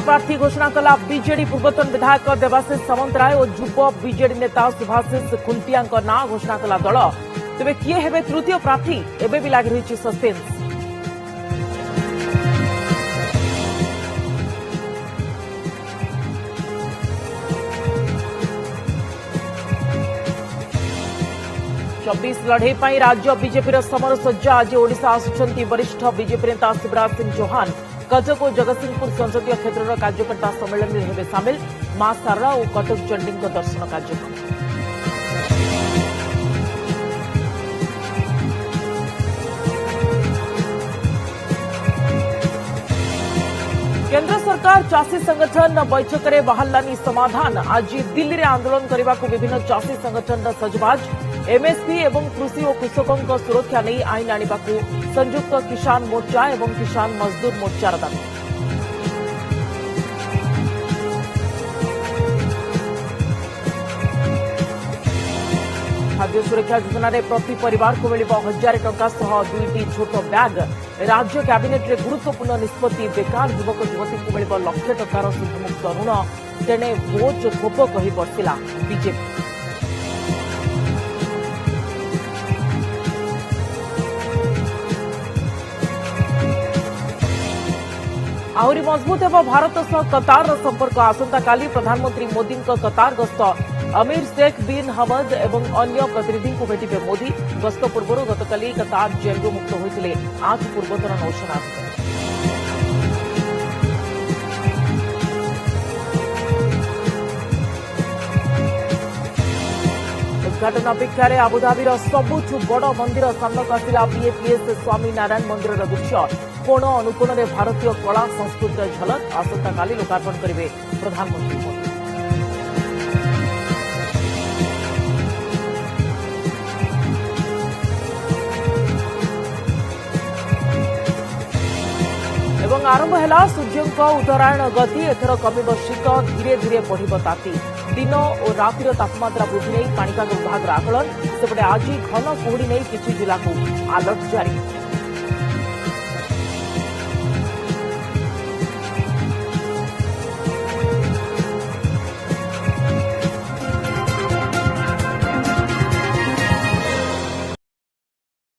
प्रार्थी घोषणा कला बीजेडी पूर्वतन विधायक देवाशीष सामंतराय और युव बीजेडी नेता सुभाषिष खुंटिया ना घोषणा कला दल। तेज किए हेबे तृतीय प्रार्थी एबे भी लगी रही सस्पेन्स। चौबीस लड़े राज्य बीजेपी समर सज्जा। आज ओडिशा आसुचंती वरिष्ठ बीजेपी नेता शिवराज सिंह चौहान। कटक और जगतसिंहपुर संसदीय क्षेत्र कार्यकर्ता सम्मेलन में हेबे सामिल। मां सारला और कटक चंडी दर्शन कार्यक्रम। केंद्र सरकार चाषी संगठन बैठक में बाहरलानी समाधान। आज दिल्ली में आंदोलन करने को विभिन्न चाषी संगठन सजबाज। एमएसपी एवं कृषि और कृषकों सुरक्षा नहीं आईन आने को संयुक्त किसान मोर्चा एवं किसान मजदूर मोर्चार दाबी। खाद्य सुरक्षा योजना रे प्रति परिवार को मिल 1000 टंका सह 2टी छोट बैग। राज्य कैबिनेट रे गुरुत्वपूर्ण निष्पत्ति। बेकार युवक युवती को मिल लक्ष टंकार सुधमुक्त ऋण। तेणे बोझ खोप कही बसिला बीजेपी। आहरी मजबूत होगा भारत सह कतार संपर्क। आसंता काली प्रधानमंत्री मोदी कतार गस्त। अमीर शेख बिन हमद एवं अन्य प्रतिनिधि को भेटिबे मोदी। गस्त पूर्व गतकाली कतार जेलरू मुक्त होते 8 पूर्वतन नौसेना अधिकारी। उद्घाटन अपेक्षा आबुधाबीर सबुठ बड़ मंदिर सामनाक आसिला बीएपीएस स्वामी नारायण मंदिर दृश्य। कोण अनुकोण में भारतीय कला संस्कृतिर झलक। आसंता काली लोकार्पण करेंगे प्रधानमंत्री मोदी। एवं आरंभ है सूर्यों उत्तरायण गति। एथर कमिब शीत। धीरे धीरे बढ़ ताती। दिन और रातिर तापमात्रा वृद्धि नहीं पाणीपाग विभाग आकलन। सेपटे आज घन कुहुड़ी नहीं किसी जिला को अलर्ट जारी।